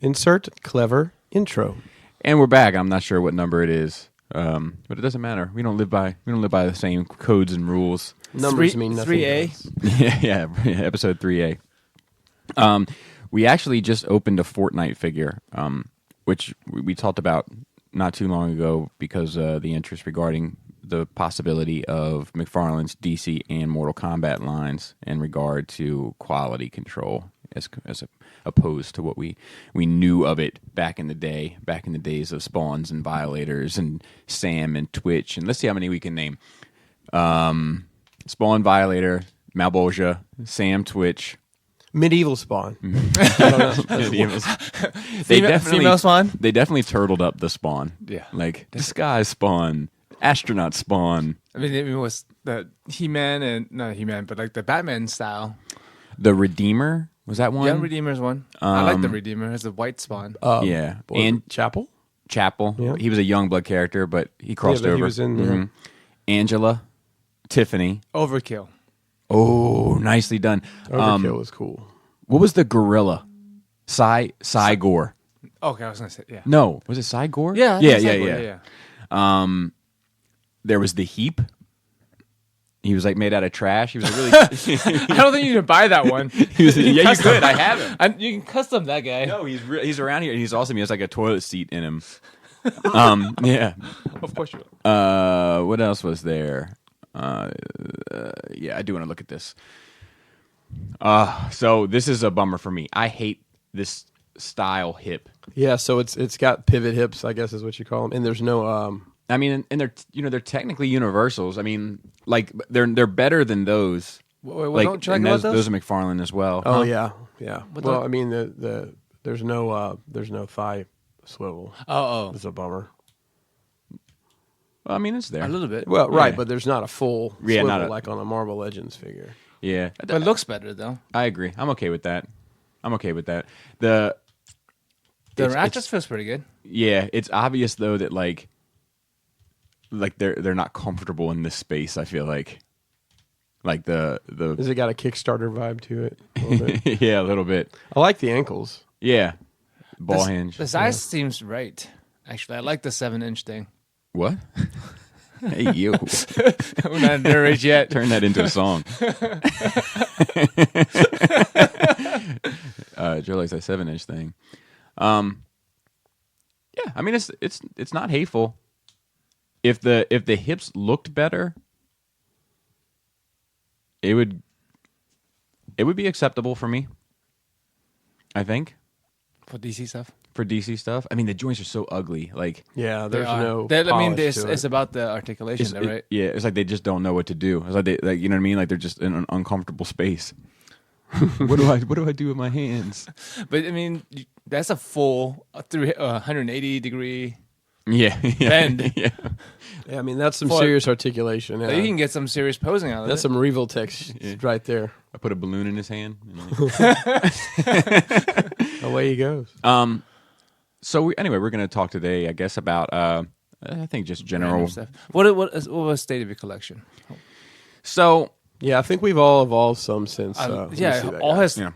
Insert clever intro. And we're back. I'm not sure what number it is, but it doesn't matter. We don't live by the same codes and rules. Numbers mean nothing. 3A. yeah, episode 3A. We actually just opened a Fortnite figure, which we talked about not too long ago because the interest regarding the possibility of McFarlane's DC and Mortal Kombat lines in regard to quality control as opposed to what we knew of it back in the days of Spawns and Violators and Sam and Twitch. And let's see how many we can name. Spawn, Violator, Malbolgia, Sam, Twitch. Medieval Spawn. Medieval. Female Spawn? They definitely turtled up the Spawn. Yeah. Like, disguise Spawn, astronaut Spawn. I mean, it was the He-Man and, not He-Man, but like the Batman style. The Redeemer, was that one? Yeah, Redeemer's one. I like the Redeemer. It's a white Spawn. Yeah. And Chapel? Chapel. Yeah. He was a Youngblood character, but he crossed but over. he was in there. Angela, Tiffany. Overkill. Oh, nicely done. Overkill was cool. What was the gorilla? Cygor. Okay, I was going to say, yeah. No, was it Cygor? Yeah. Yeah. There was the Heap. He was like made out of trash. He was a really. I don't think you can buy that one. You could. I have him. You can custom that guy. No, he's around here. He's awesome. He has like a toilet seat in him. Yeah. Of course you will. What else was there? Yeah, I do want to look at this. So this is a bummer for me. I hate this style hip. Yeah, so it's got pivot hips, I guess is what you call them, and there's no. I mean, and they're technically universals. I mean, like they're better than those. Wait, like, don't you like about those are McFarlane as well. Oh yeah. Well, the- I mean there's no thigh swivel. Oh. It's a bummer. Well, I mean, it's there. A little bit. Well, right, Yeah. but there's not a full Yeah, swivel like on a Marvel Legends figure. Yeah, But it looks better, though. I agree. I'm okay with that. The The it's- Ratchet feels pretty good. Yeah, it's obvious though that like they're not comfortable in this space. I feel like the Has it got a Kickstarter vibe to it? A little bit? yeah, a little bit. I like the ankles. Yeah, ball hinge. The size seems right. Actually, I like the 7-inch thing. What? Hey you! We're not in their age yet. Turn that into a song. Joe likes that 7-inch thing. Yeah, I mean it's not hateful. If the hips looked better, it would be acceptable for me. I think For DC stuff. for DC stuff. I mean the joints are so ugly. Like Yeah, there's They are. no. I mean, polish to it's it. about the articulation, though, right? yeah, it's like they just don't know what to do. It's like they you know what I mean? Like they're just in an uncomfortable space. What do I do with my hands? But I mean, that's a full 180 degree. Yeah, Bend. Yeah. Yeah, I mean that's some For- serious articulation. Yeah. You can get some serious posing out of That's it. some Revoltex right there. I put a balloon in his hand. And like, Away he goes. so anyway, we're going to talk today, I guess, about I think just general Random stuff. What was state of your collection? So Yeah, I think we've all evolved some since. let me see that all guy. has. Yeah.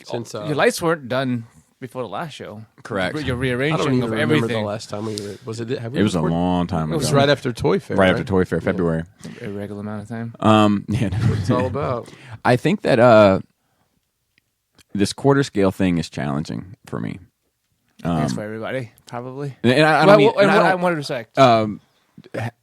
Since, your lights weren't done before the last show. Correct. Your I rearranging don't even of remember everything. the last time we was it. Have we it was a recorded? long time ago. It was right after Toy Fair. Right after Toy Fair, February. A regular amount of time. Yeah, It's all about. I think that this quarter scale thing is challenging for me. That's for everybody, probably. And I don't mean, and I in don't- what respect?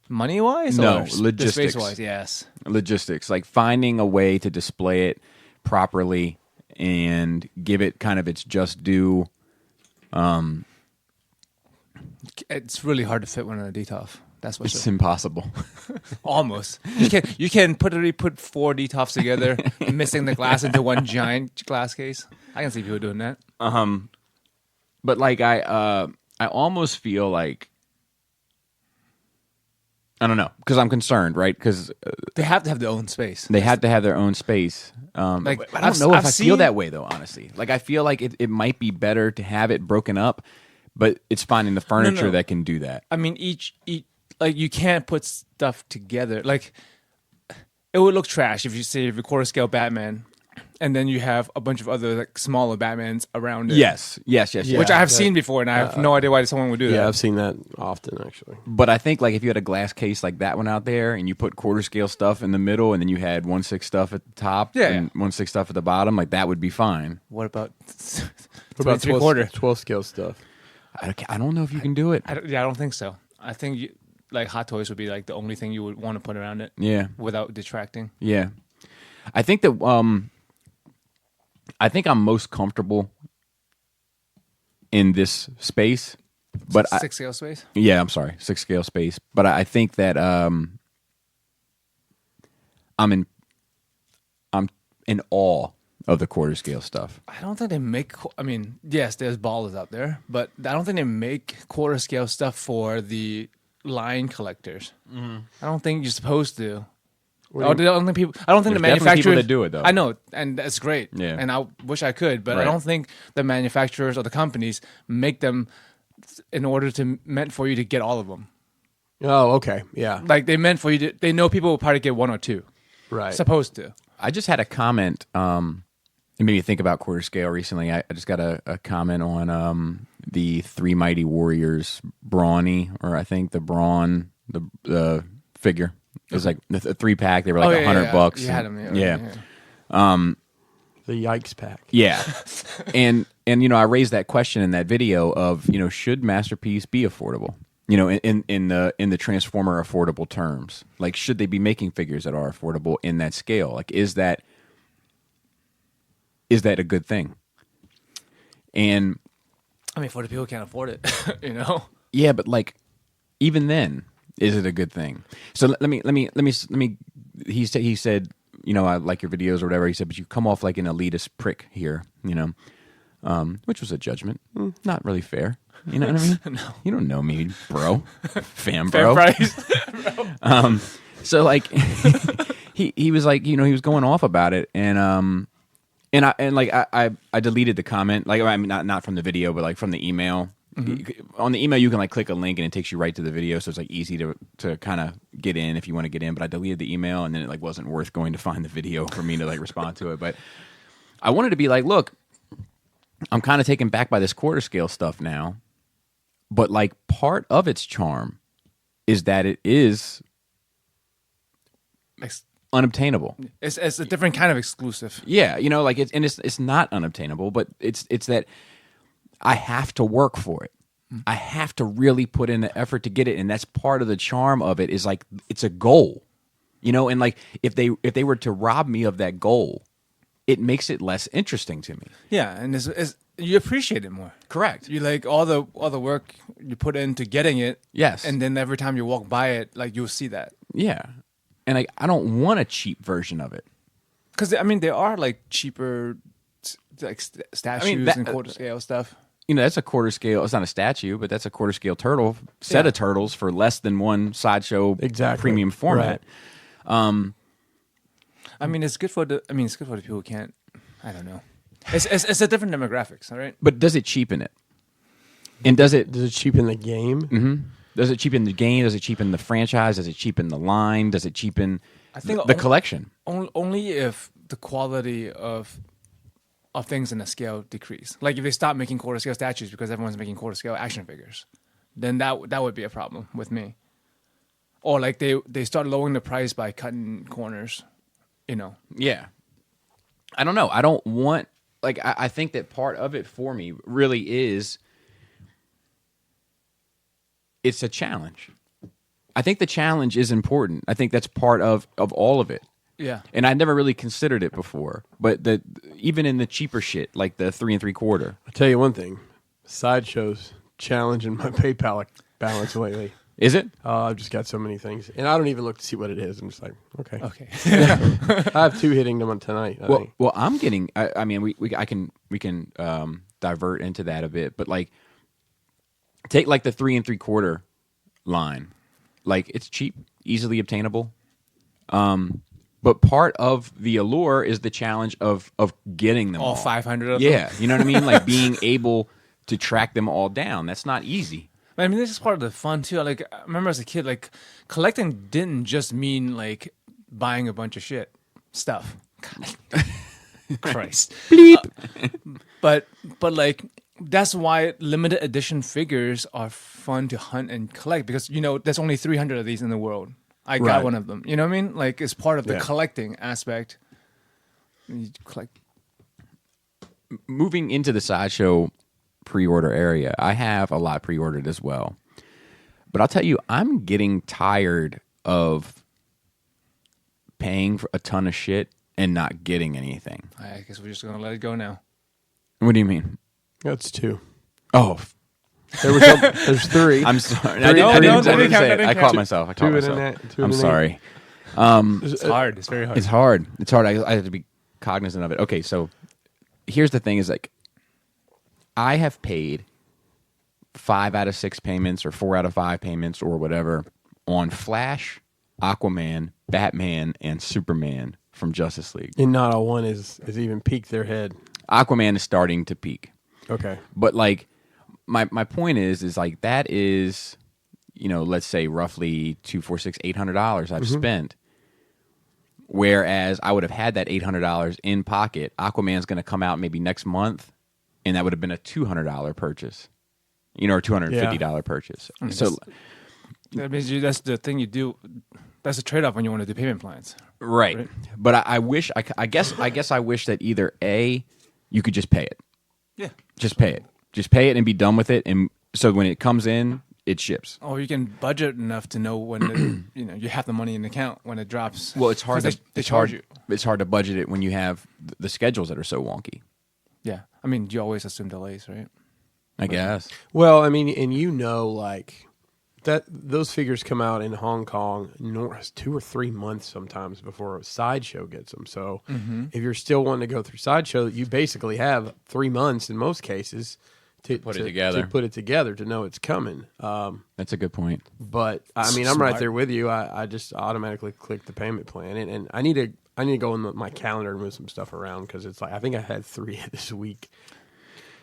Money wise? No, or logistics. Space wise, yes. logistics, like finding a way to display it properly and give it kind of its just due. It's really hard to fit one in a DTOF. That's what's It's impossible. almost. You can put 4 DTOFs together, missing the glass into one giant glass case. I can see people doing that. But like I almost feel like I don't know because I'm concerned, right? Because They have to have their own space. they have to have their own space. Like, I don't know if I feel that way though. Honestly, like I feel like it might be better to have it broken up, but it's finding the furniture that can do that. I mean, each like you can't put stuff together. Like it would look trash if you say if you quarter scale Batman and then you have a bunch of other like smaller Batmans around it. Yes. Yeah. Which I have that- seen before, and I have no idea why someone would do Yeah, that. I've seen that often actually. But I think like if you had a glass case like that one out there, and you put quarter scale stuff in the middle, and then you had 1/6 stuff at the top, Yeah, and 1/6 stuff at the bottom, like that would be fine. What about What about 3/4? 12 scale stuff? I don't know if you can do it. I don't think so. I think like Hot Toys would be like the only thing you would want to put around it Yeah. without detracting. Yeah, I think that I think I'm most comfortable in this space, but 6 scale space. I'm sorry, 6 scale space. But I think that I'm in awe of the quarter scale stuff. I don't think they make. I mean, yes, there's ballers out there, but I don't think they make quarter scale stuff for the line collectors. I don't think you're supposed to. Oh, the only people. I don't think the There's definitely manufacturers people that do it, though. I know, and that's great. Yeah. And I wish I could, but I Right. don't think the manufacturers or the companies make them in order to meant for you to get all of them. Oh, okay. Yeah. Like they meant for you to. They know people will probably get one or two. Right. Supposed to. I just had a comment. It made me think about quarter scale recently. I just got a comment on the Three Mighty Warriors Brawny, or I think the Brawn, the figure. It was like the 3-pack. They were like $100. You had them. Yeah. The Yikes pack. Yeah. and you know, I raised that question in that video of, you know, should Masterpiece be affordable? You know, in the Transformer affordable terms. Like, should they be making figures that are affordable in that scale? Like, is that a good thing? And I mean, for the people who can't afford it, you know. yeah, but like, even then, is it a good thing? So let me. He said, you know, I like your videos or whatever. He said, but you come off like an elitist prick here, you know, which was a judgment. Not really fair. You know what I mean? No. You don't know me, bro. Fam, Fair bro. price. So like, he was like, you know, he was going off about it, and I deleted the comment. Like, I mean, not from the video, but like from the email. On the email, you can like click a link and it takes you right to the video, so it's like easy to kind of get in if you want to get in. But I deleted the email, and then it like wasn't worth going to find the video for me to like respond to it. But I wanted to be like, look, I'm kind of taken back by this quarter scale stuff now, but like part of its charm is that it is unobtainable. It's a different kind of exclusive. Yeah, you know, like it's not unobtainable, but it's that I have to work for it. I have to really put in the effort to get it, and that's part of the charm of it. Is like it's a goal, you know. And like if they were to rob me of that goal, it makes it less interesting to me. Yeah, and it's you appreciate it more. Correct. You like all the work you put into getting it. Yes. And then every time you walk by it, like you'll see that. Yeah, and like I don't want a cheap version of it. Because I mean, there are like cheaper like statues and quarter scale stuff. You know, that's a quarter scale. It's not a statue, but that's a quarter scale turtle set of turtles for less than one sideshow premium format. Right. I mean, it's good for the. I mean, it's good for the people who can't. I don't know. It's a different demographics, all right. But does it cheapen it? And does it cheapen the game? Mm-hmm. Does it cheapen the game? Does it cheapen the franchise? Does it cheapen the line? Does it cheapen I think the collection? Only if the quality of things in the scale decrease. Like if they stop making quarter scale statues because everyone's making quarter scale action figures, then that would be a problem with me. Or like they start lowering the price by cutting corners, you know. Yeah. I don't know. I don't want like I think that part of it for me really is it's a challenge. I think the challenge is important. I think that's part of all of it. Yeah. And I never really considered it before, but even in the cheaper shit, like the 3 3/4. I'll tell you one thing. Sideshow's challenging my PayPal balance lately. Is it? I've just got so many things. And I don't even look to see what it is. I'm just like, okay. Okay. I have 2 hitting them on tonight. I think. Well, I'm getting. I mean, we can divert into that a bit, but like, take like the 3 3/4 line. Like it's cheap, easily obtainable. But part of the allure is the challenge of getting them all 500 of them. Yeah, you know what I mean? Like being able to track them all down. That's not easy. I mean, this is part of the fun too. Like, I remember as a kid, like collecting didn't just mean like buying a bunch of stuff. Christ. Bleep. But like that's why limited edition figures are fun to hunt and collect because there's only 300 of these in the world. I got Right. one of them. You know what I mean? Like it's part of the Yeah. collecting aspect. You collect. Moving into the Sideshow pre-order area, I have a lot pre-ordered as well. But I'll tell you, I'm getting tired of paying for a ton of shit and not getting anything. I guess we're just gonna let it go now. What do you mean? That's 2. Oh, There's 3. I'm sorry. No, I no, didn't count, say that it. didn't I count. caught myself. I caught Two in myself. that, two I'm in that. sorry. It's hard. It's very hard. It's hard. It's hard. I have to be cognizant of it. Okay, so here's the thing: is like I have paid 5 out of 6 payments or 4 out of 5 payments or whatever on Flash, Aquaman, Batman, and Superman from Justice League. And not a one is even peaked their head. Aquaman is starting to peak, Okay. but like my point is like that is let's say roughly $800 I've spent. Whereas I would have had that $800 in pocket. Aquaman's going to come out maybe next month, and that would have been a $200 purchase, or $250 purchase. So, That means that's the thing you do. That's a trade-off when you want to do payment plans. right. But I wish I guess I wish that either A, you could just pay it, Yeah. just pay it and be done with it, and so when it comes in, it ships. Or you can budget enough to know when you have the money in the account when it drops. Well, it's hard. 'Cause they It's charge hard. you. It's hard to budget it when you have the schedules that are so wonky. Yeah, I mean you always assume delays, right? I guess. Well, I mean, and like that those figures come out in Hong Kong 2 or 3 months sometimes before Sideshow gets them. So if you're still wanting to go through Sideshow, you basically have 3 months in most cases to put it together. To put it together to know it's coming. That's a good point. But I mean, I'm right Smart. there with you. I just automatically click the payment plan, and I need to go in my calendar and move some stuff around because it's like I think I had 3 this week.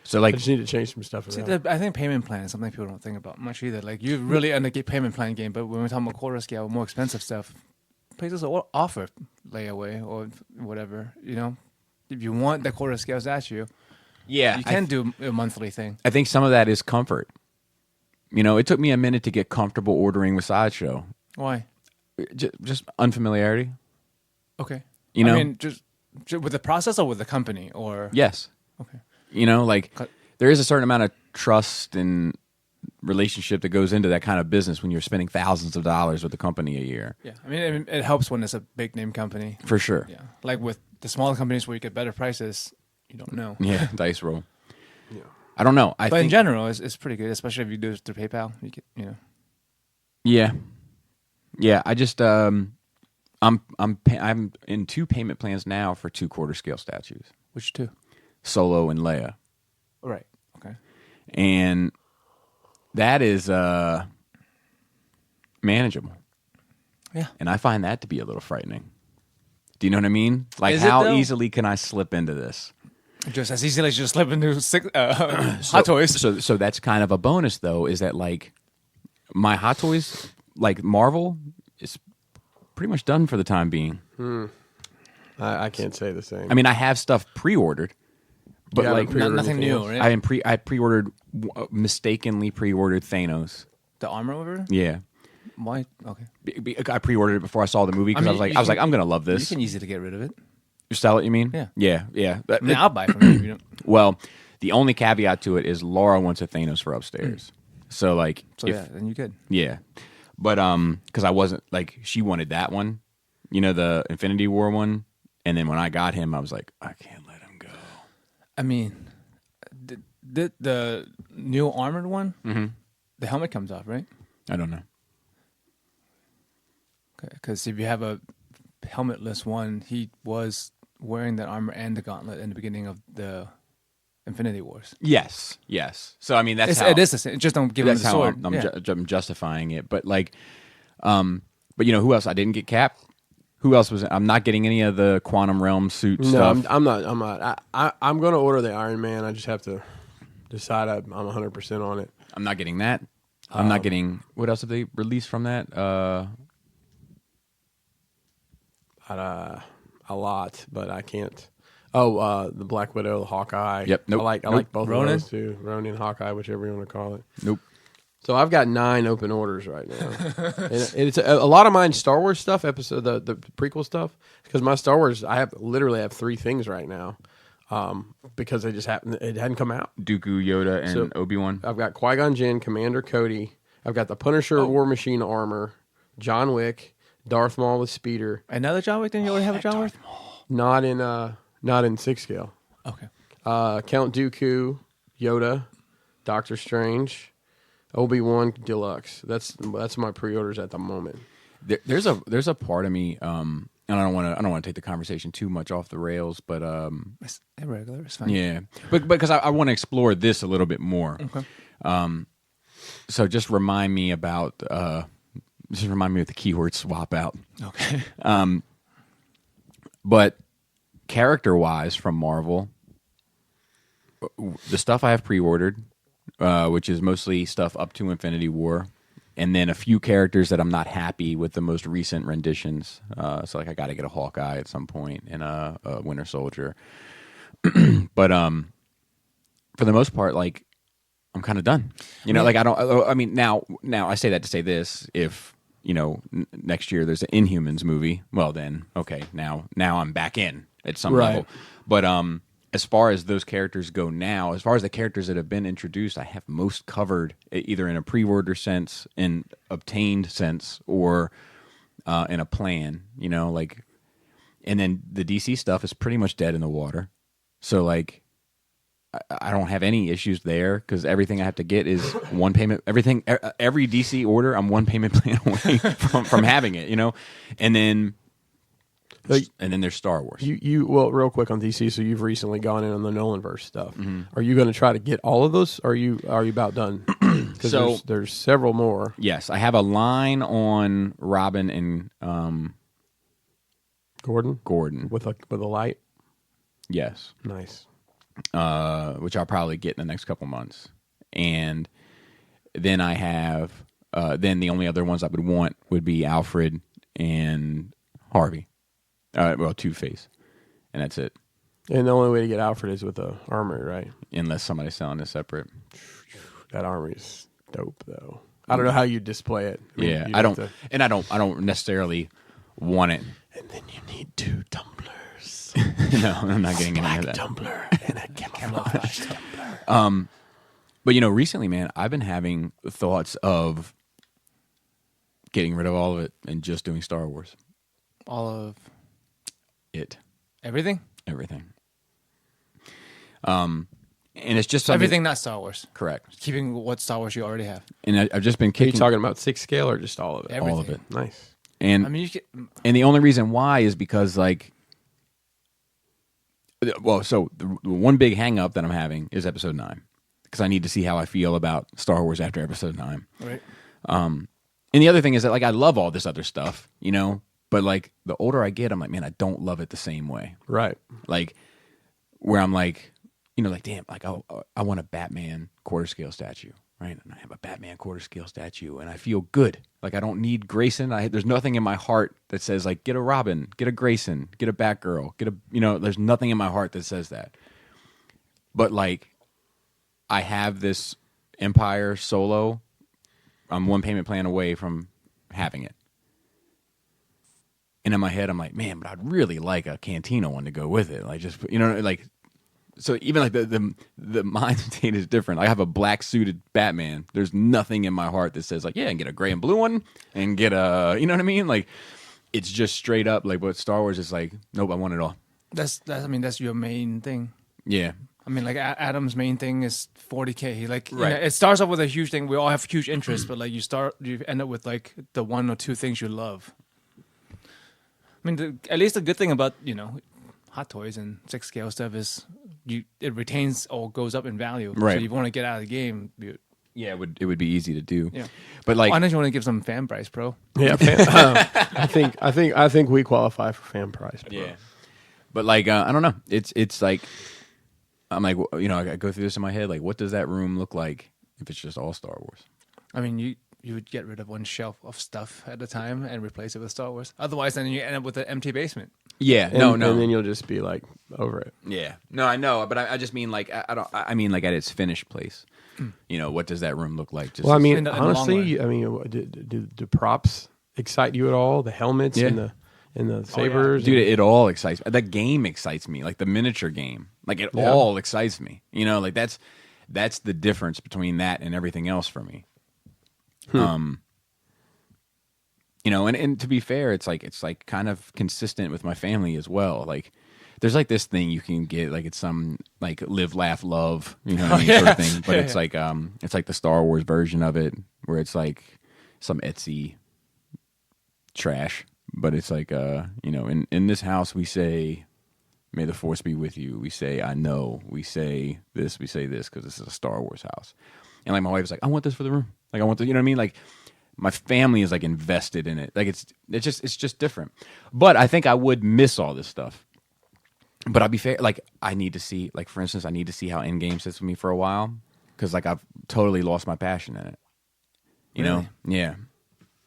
So I like just need to change some stuff See, around. I think payment plan is something people don't think about much either. Like you really end up payment plan game, but when we're talking about quarter scale, more expensive stuff, places will offer layaway or whatever. If you want the quarter scales at you, yeah, you can do a monthly thing. I think some of that is comfort. It took me a minute to get comfortable ordering with Sideshow. Why? Just unfamiliarity. Okay. I mean, just with the process or with the company or Yes. okay. Like Cut. there is a certain amount of trust and relationship that goes into that kind of business when you're spending thousands of dollars with the company a year. Yeah, I mean it helps when it's a big name company. For sure. Yeah, like with the smaller companies where you get better prices, you don't know. Yeah, dice roll. Yeah. I don't know. I But in think general, it's pretty good, especially if you do it through PayPal. You get, Yeah. Yeah, I just I'm in 2 payment plans now for 2 quarter scale statues, which too. Solo and Leia. Right. Okay. And that is manageable. Yeah. And I find that to be a little frightening. Do you know what I mean? Like, Is it, how though? easily can I slip into this? Just as easily as you just slip into Hot Toys. So that's kind of a bonus, though, is that, like, my Hot Toys, like Marvel, is pretty much done for the time being. I can't say the same. I mean, I have stuff pre-ordered, but, You haven't like, pre-ordered nothing anything new, else? right? I pre-ordered, mistakenly pre-ordered Thanos. The armor over? Yeah. Why? Okay. I pre-ordered it before I saw the movie because I I mean, was you like, can- I'm gonna love You this. can easily get rid of it. Sell it, you mean? Yeah. Yeah. I mean, I'll buy from you. If you don't. Well, the only caveat to it is Laura wants a Thanos for upstairs. So like, So yeah, then you good. yeah. But because I wasn't like, she wanted that one, the Infinity War one, and then when I got him, I was like, I can't let him go. I mean, the new armored one, the helmet comes off, right? I don't know. Because if you have a helmetless one, he was wearing that armor and the gauntlet in the beginning of the Infinity Wars. Yes. So I mean, that's It is the same. Just don't give him that's the how sword. I'm, Yeah. I'm justifying it. But like, but who else? I didn't get Cap. Who else was? I'm not getting any of the Quantum Realm suit No, stuff. I'm not. I'm going to order the Iron Man. I just have to decide I'm 100% on it. I'm not getting that. I'm not getting. What else have they released from that? A lot, but I can't. The Black Widow, the Hawkeye. Yep, nope, I like both Ronin? of those too. Ronin, Hawkeye, whichever you want to call it. Nope. So I've got 9 open orders right now. And it's a lot of mine Star Wars stuff, the prequel stuff, because my Star Wars, I literally have 3 things right now, because it hadn't come out. Dooku, Yoda, and So, Obi-Wan. I've got Qui-Gon Jinn, Commander Cody. I've got the Punisher War Machine armor, John Wick, Darth Maul with speeder. Another John Wick? Didn't you already have a John Wick? Not in 6 scale. Okay. Count Dooku, Yoda, Doctor Strange, Obi-Wan Deluxe. That's my pre-orders at the moment. There's a part of me, and I don't want to take the conversation too much off the rails, but It's irregular. It's fine. yeah, but because I want to explore this a little bit more. Okay. So just remind me about just remind me of the keyword swap out. Okay. But character-wise, from Marvel, the stuff I have pre-ordered, which is mostly stuff up to Infinity War, and then a few characters that I'm not happy with the most recent renditions. So, like, I got to get a Hawkeye at some point and a Winter Soldier. But for the most part, like, I'm kind of done. You know, like, I mean, now I say that to say this: if next year there's an Inhumans movie, well, then okay, now I'm back in at some level. But as far as those characters go now, as far as the characters that have been introduced, I have most covered either in a pre-order sense, in obtained sense, or in a plan. And then the DC stuff is pretty much dead in the water. So like, I don't have any issues there because everything I have to get is one payment. Every DC order, I'm one payment plan away from having it. And then there's Star Wars. Well, real quick on DC. So you've recently gone in on the Nolanverse stuff. Mm-hmm. Are you going to try to get all of those? Or are you about done? Because there's several more. Yes, I have a line on Robin and Gordon with a light. Yes. Nice. Which I'll probably get in the next couple months. And then I have, then the only other ones I would want would be Alfred and Harvey. Two-Face. And that's it. And the only way to get Alfred is with the armory, right? Unless somebody's selling it separate. That armory is dope, though. I don't know how you display it. I don't necessarily want it. And then you need 2 tumblers. No, I'm not getting into that. Tumbler and a camouflage tumbler. But recently, man, I've been having thoughts of getting rid of all of it and just doing Star Wars. All of it, everything. And it's just something, Everything, not Star Wars. Correct. Keeping what Star Wars you already have. And I've just been Are you kicking talking about 6 scale or just all of it? Everything. all of it. Nice. And I mean, and the only reason why is because like, so the one big hang up that I'm having is Episode 9 because I need to see how I feel about Star Wars after Episode 9. right. And the other thing is that like I love all this other stuff, but like the older I get, I'm like, man, I don't love it the same way. Right. Like where I'm like, like damn, like I want a Batman quarter scale statue, right? And I have a Batman quarter scale statue, and I feel good. Like I don't need Grayson. There's nothing in my heart that says like get a Robin, get a Grayson, get a Batgirl, get a there's nothing in my heart that says that. But like, I have this Empire Solo. I'm one payment plan away from having it. And in my head, I'm like, man, but I'd really like a Cantina one to go with it. Like, just like, so even like the mind state is different. I have a black suited Batman. There's nothing in my heart that says like, yeah, and get a gray and blue one, and get a, you know what I mean? Like, it's just straight up like what Star Wars is like. Nope, I want it all. That's your main thing. Yeah. I mean, like Adam's main thing is 40K. Like, Right. it starts off with a huge thing. We all have huge interests, but like you end up with like the 1 or 2 things you love. I mean, at least the good thing about Hot Toys and 6 scale stuff is it retains or goes up in value. Right. So you want to get out of the game. Yeah, it would be easy to do. Yeah. But like, Why don't you want to give some fan price, bro? Yeah. I think we qualify for fan price. Bro. yeah. But like, I don't know. It's like, I'm like, I go through this in my head. Like, what does that room look like if it's just all Star Wars? I mean, you would get rid of one shelf of stuff at a time and replace it with Star Wars. Otherwise, then you end up with an empty basement. Yeah, And then you'll just be like over it. Yeah, no, I know, but I just mean like I don't. I mean like at its finished place. You know, what does that room look like? Just Well, I mean, in the long honestly, I mean, do props excite you at all? The helmets Yeah. and the sabers, dude, it all excites me. The game excites me, like the miniature game. Like it all excites me. You know, like that's the difference between that and everything else for me. You know, and to be fair, it's like kind of consistent with my family as well. Like there's like this thing you can get, like it's some like live, laugh, love, you know what I mean, sort of thing. But it's like the Star Wars version of it, where it's like some Etsy trash. But it's like you know, in this house we say, "May the Force be with you." We say, "I know." We say this because this is a Star Wars house. And like my wife is like, "I want this for the room." Like I want the, you know what I mean? Like my family is like invested in it. Like it's just different. But I think I would miss all this stuff. But I'll be fair. Like I need to see, like for instance, I need to see how Endgame sits with me for a while, because like I've totally lost my passion in it. You know? Yeah.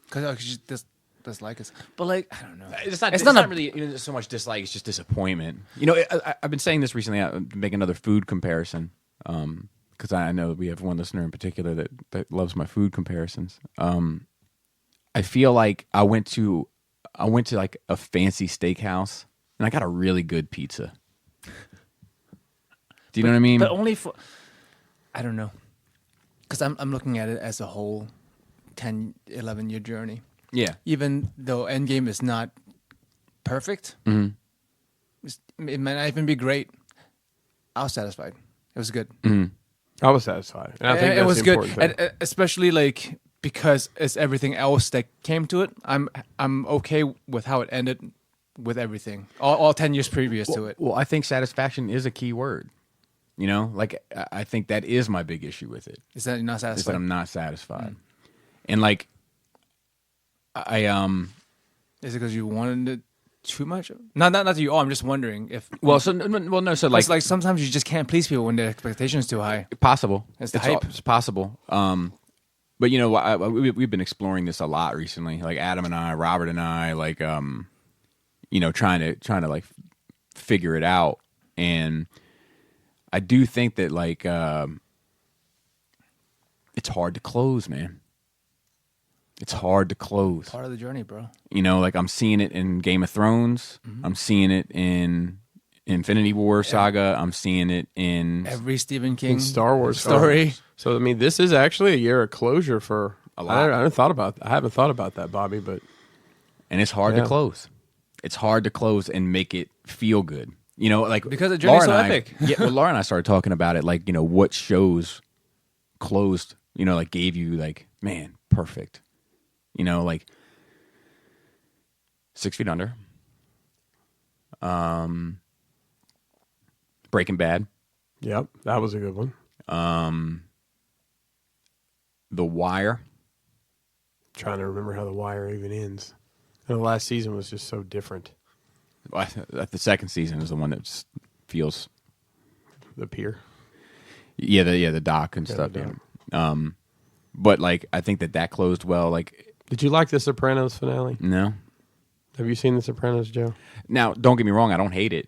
Because you just dislike us. But like, I don't know. It's not really even so much dislike. It's just disappointment. You know, I've been saying this recently. I make another food comparison. Because I know we have one listener in particular that loves my food comparisons. I feel like I went to like a fancy steakhouse and I got a really good pizza. Do you know what I mean? But only for, I don't know. Because I'm looking at it as a whole 10, 11-year journey. Yeah. Even though Endgame is not perfect, it might not even be great. I was satisfied. It was good. I was satisfied. And I think that's it was the good, important thing. and especially like because it's everything else that came to it. I'm okay with how it ended, with everything, all 10 years previous to it. Well, I think satisfaction is a key word. You know, like I think that is my big issue with it. Is that you're not satisfied? Is that I'm not satisfied, and like I Is it because you wanted it too much? Not that you. I'm just wondering if. well, so no, so Like sometimes you just can't please people when their expectation is too high. possible. It's the hype. It's possible. But you know, we've been exploring this a lot recently. Like Adam and I, Robert and I, like you know, trying to like figure it out. And I do think that like it's hard to close, man. It's hard to close. Part of the journey, bro. You know, like I'm seeing it in Game of Thrones. I'm seeing it in Infinity War saga. I'm seeing it in Every Stephen King In Star Wars story. So I mean, this is actually a year of closure for A lot. I haven't thought about that, Bobby. But and it's hard to close. It's hard to close and make it feel good. You know, like Because the journey's Laura so and epic. Yeah, well, Laura and I started talking about it. Like, you know, what shows closed. You know, like gave you like, man, perfect. You know, like 6 Feet Under, Breaking Bad, yep, that was a good one. The Wire. Trying to remember how The Wire even ends. And the last season was just so different. The second season is the one that just feels, The Pier. the doc and stuff. the doc. Yeah. But like, I think that closed well. Like, Did you like the Sopranos finale? no. Have you seen the Sopranos, Joe? Now, don't get me wrong. I don't hate it.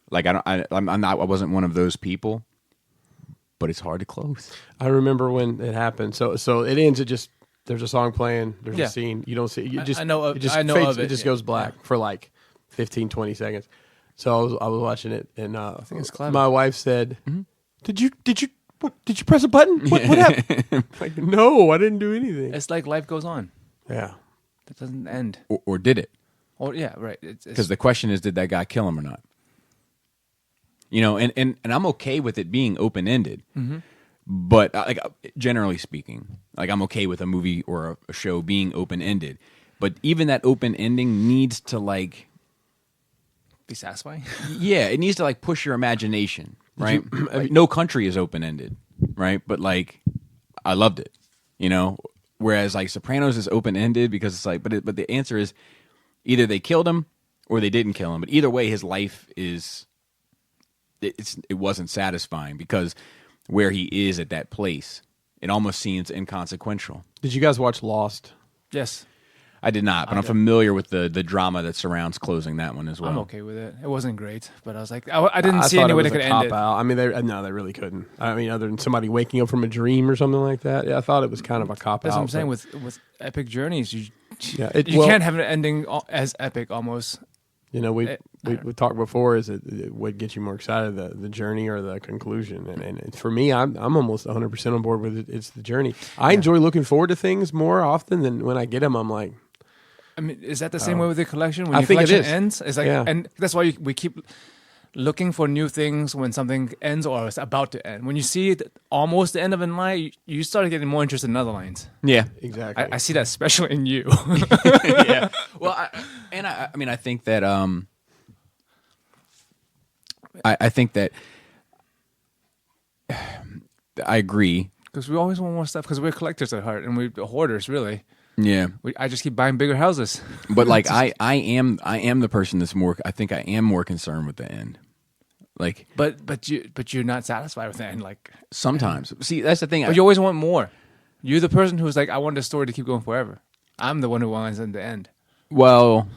Like, I wasn't one of those people. But it's hard to close. I remember when it happened. So it ends. It just there's a song playing. There's a scene. You don't see. You just I know of- It just I know fades, of it, It just yeah. goes black for like 15, 20 seconds. So I was watching it, and I think it's clever. my wife said, "Did you press a button? What happened?" Like, no, I didn't do anything. It's like life goes on. Yeah. That doesn't end. Or did it? Oh yeah, right. Because the question is, did that guy kill him or not? You know, and I'm okay with it being open ended, but like generally speaking, like I'm okay with a movie or a show being open ended, but even that open ending needs to like, be satisfying. yeah, it needs to like push your imagination, right? Like, No Country is open ended, right? But like, I loved it, you know. Whereas like Sopranos is open ended because it's like, but the answer is either they killed him or they didn't kill him. But either way, his life is. It wasn't satisfying because where he is at that place, it almost seems inconsequential. Did you guys watch Lost? Yes. I did not, but I'm familiar with the drama that surrounds closing that one as well. I'm okay with it. It wasn't great, but I was like, I didn't see any it way was they could a end it. cop-out. I mean, they really couldn't. I mean, other than somebody waking up from a dream or something like that. Yeah, I thought it was kind of a cop-out. That's what I'm saying with epic journeys. You well, can't have an ending as epic almost. You know, we talked before. Is it what gets you more excited, the journey or the conclusion? And for me, I'm almost 100% on board with it. It's the journey. I enjoy looking forward to things more often than when I get them. I'm like, I mean, is that the same way with the collection? When I your think it collection is. ends, it's like, and that's why we keep looking for new things when something ends or is about to end. When you see it almost the end of a line, you start getting more interested in other lines. Yeah, exactly. I see that especially in you. Yeah. Well, I mean, I think that I think that I agree because we always want more stuff because we're collectors at heart and we're hoarders, really. Yeah, I just keep buying bigger houses. But like I am the person that's more. I think I am more concerned with the end. Like, but you're not satisfied with the end. Like sometimes, see, that's the thing. But you always want more. You're the person who's like, I want the story to keep going forever. I'm the one who wants in the end. Well,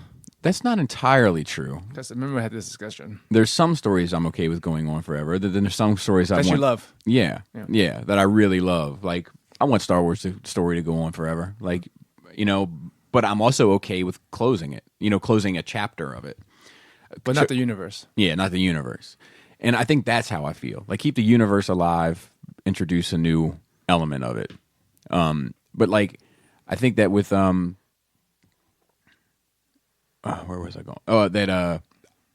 that's not entirely true. Because remember, I had this discussion. There's some stories I'm okay with going on forever. Then there's some stories I want. you love. Yeah, that I really love. Like, I want Star Wars story to go on forever. Like, you know, but I'm also okay with closing it. You know, closing a chapter of it. But not the universe. Yeah, not the universe. And I think that's how I feel. Like, keep the universe alive, introduce a new element of it. But like, I think that with where was I going? Oh, that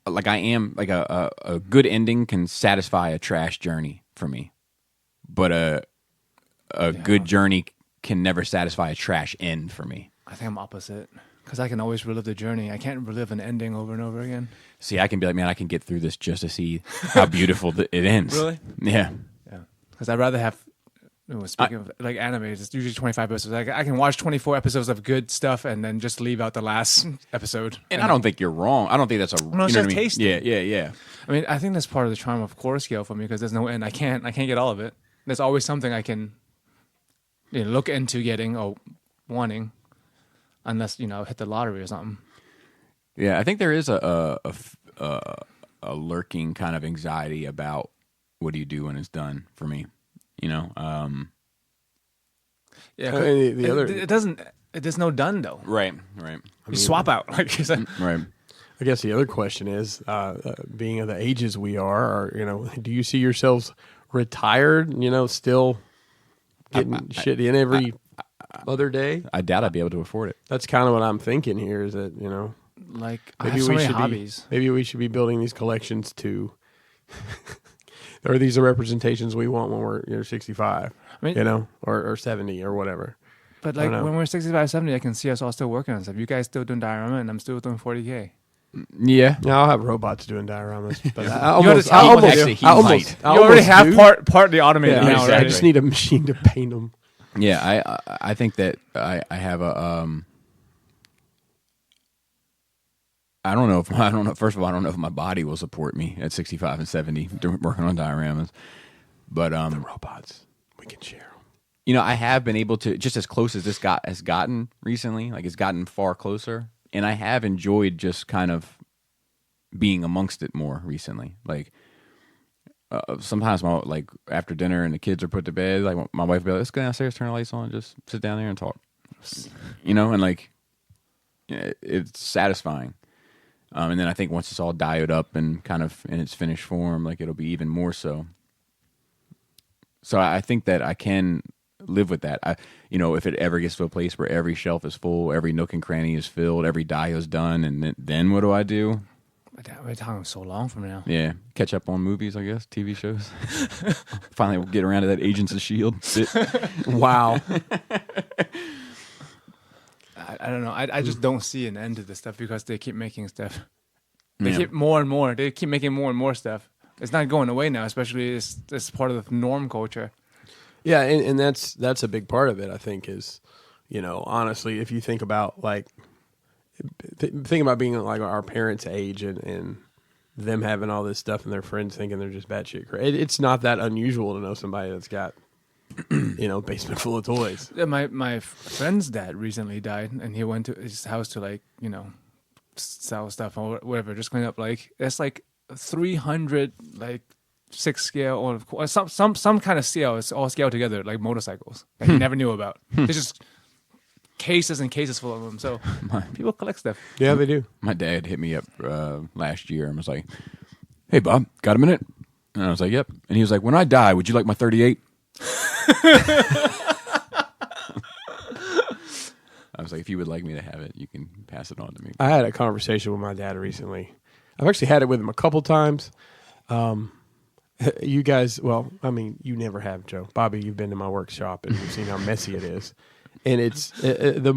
like I am like a good ending can satisfy a trash journey for me, but a good journey can never satisfy a trash end for me. I think I'm opposite because I can always relive the journey. I can't relive an ending over and over again. See, I can be like, man, I can get through this just to see how beautiful it ends. Really? Yeah. Yeah. Because I'd rather have. Speaking of like anime, it's usually 25 episodes. I can watch 24 episodes of good stuff and then just leave out the last episode. And I don't think you're wrong. I don't think that's a. No, it's you know just what I mean? tasty. Yeah. I mean, I think that's part of the charm of core scale for me because there's no end. I can't get all of it. There's always something I can look into getting or wanting, unless hit the lottery or something. Yeah, I think there is a lurking kind of anxiety about what do you do when it's done for me. Yeah, it doesn't. There's no done though. Right. You swap out, like you said. Right. I guess the other question is, being of the ages we are, do you see yourselves retired? Still getting shit in every other day? I doubt I'd be able to afford it. That's kind of what I'm thinking here. Is that like I have so many hobbies. Maybe we should be building these collections to. Or these are representations we want when we're 65, or 70 or whatever. But like when we're 65, 70, I can see us all still working on stuff. You guys still doing diorama, and I'm still doing 40K. Yeah, I'll have robots doing dioramas. But you already have partly automated now. Right? I just need a machine to paint them. Yeah, I think that I have a I don't know. First of all, I don't know if my body will support me at 65 and 70 working on dioramas. But the robots, we can share them. I have been able to, just as close as this has gotten recently. Like, it's gotten far closer, and I have enjoyed just kind of being amongst it more recently. Like, sometimes after dinner and the kids are put to bed, like my wife will be like, "Let's go downstairs, turn the lights on, just sit down there and talk." And like, it's satisfying. And then I think once it's all dialed up and kind of in its finished form, like, it'll be even more so. So I think that I can live with that. If it ever gets to a place where every shelf is full, every nook and cranny is filled, every die is done, and then what do I do? We're talking so long from now. Yeah, catch up on movies, I guess, TV shows. Finally, we'll get around to that Agents of S.H.I.E.L.D. Wow. I don't know. I just don't see an end to this stuff because they keep making stuff. They keep more and more. They keep making more and more stuff. It's not going away now, especially it's part of the norm culture. Yeah, and that's a big part of it, I think, is, honestly, if you think about, like, think about being like our parents' age and them having all this stuff and their friends thinking they're just batshit crazy. It's not that unusual to know somebody that's got basement full of toys. Yeah, my friend's dad recently died, and he went to his house to sell stuff or whatever, just clean up. Like it's like 300 like 6 scale or some kind of scale. It's all scaled together like motorcycles that he never knew about. There's just cases and cases full of them. So people collect stuff. Yeah, they do. My dad hit me up last year and was like, "Hey, Bob, got a minute?" And I was like, "Yep." And he was like, "When I die, would you like my 38?" I was like, "If you would like me to have it, you can pass it on to me." I had a conversation with my dad recently. I've actually had it with him a couple times. You guys, well, I mean, you never have, Joe. Bobby, you've been to my workshop and you've seen how messy it is. And it's the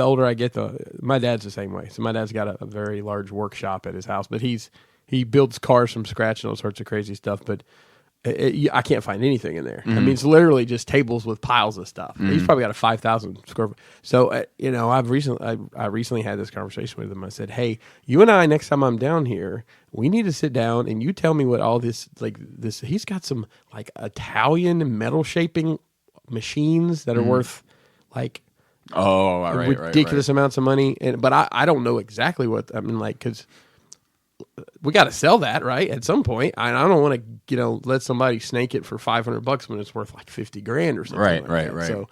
older I get, my dad's the same way. So my dad's got a very large workshop at his house, but he builds cars from scratch and all sorts of crazy stuff. But I can't find anything in there. I mean, it's literally just tables with piles of stuff. He's probably got a 5,000 square foot. So I recently had this conversation with him. I said, "Hey, you and I, next time I'm down here, we need to sit down and you tell me what all this this." He's got some like Italian metal shaping machines that are worth like ridiculous amounts of money. But I don't know exactly what I mean, like because we got to sell that right at some point. I don't want to let somebody snake it for $500 when it's worth like $50,000 or something. Right. So,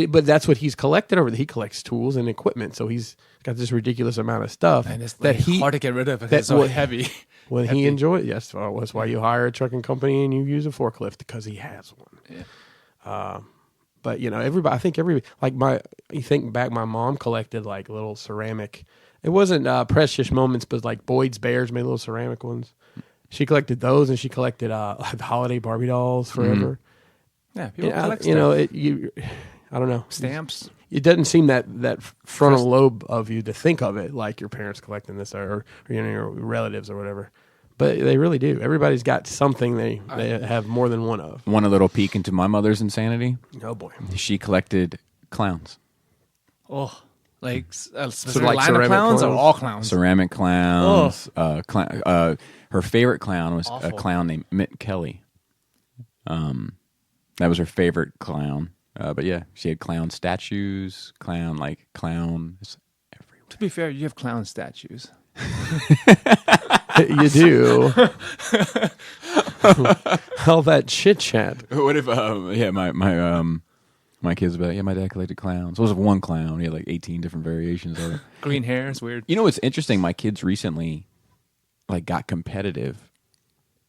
but that's what he's collected over there. He collects tools and equipment, so he's got this ridiculous amount of stuff and it's hard to get rid of because it's so heavy. When he enjoys, yes, well, that's why you hire a trucking company and you use a forklift because he has one. Yeah. But everybody. I think you think back, my mom collected like little ceramic. It wasn't Precious Moments, but like Boyd's Bears made little ceramic ones. She collected those, and she collected the holiday Barbie dolls forever. Yeah, people collect stuff. I don't know. Stamps. It doesn't seem that frontal lobe of you to think of it like your parents collecting this or your relatives or whatever. But they really do. Everybody's got something they have more than one of. Want a little peek into my mother's insanity? Oh, boy. She collected clowns. Oh. Like a specific like line of clowns or all clowns? Ceramic clowns. Her favorite clown was a clown named Mitt Kelly. That was her favorite clown. But yeah, she had clown statues, clowns everywhere. To be fair, you have clown statues. You do. All that chit chat. What if my kids would be like, my dad collected clowns. It was one clown. He had like 18 different variations of it. Green hair, it's weird. You know what's interesting? My kids recently got competitive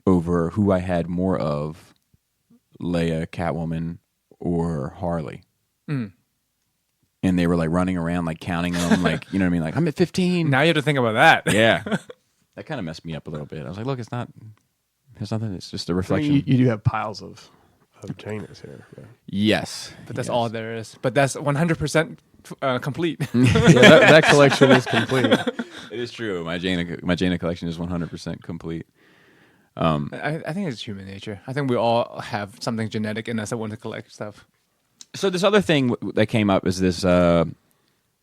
over who I had more of, Leia, Catwoman, or Harley. And they were like running around like counting them, like, you know what I mean? Like, I'm at 15. Now you have to think about that. Yeah. That kind of messed me up a little bit. I was like, look, there's nothing. It's just a reflection. You do have piles of Janus here. Yeah. Yes. But that's all there is. But that's 100% complete. That collection is complete. It is true. My Jaina collection is 100% complete. I think it's human nature. I think we all have something genetic in us that want to collect stuff. So this other thing that came up is this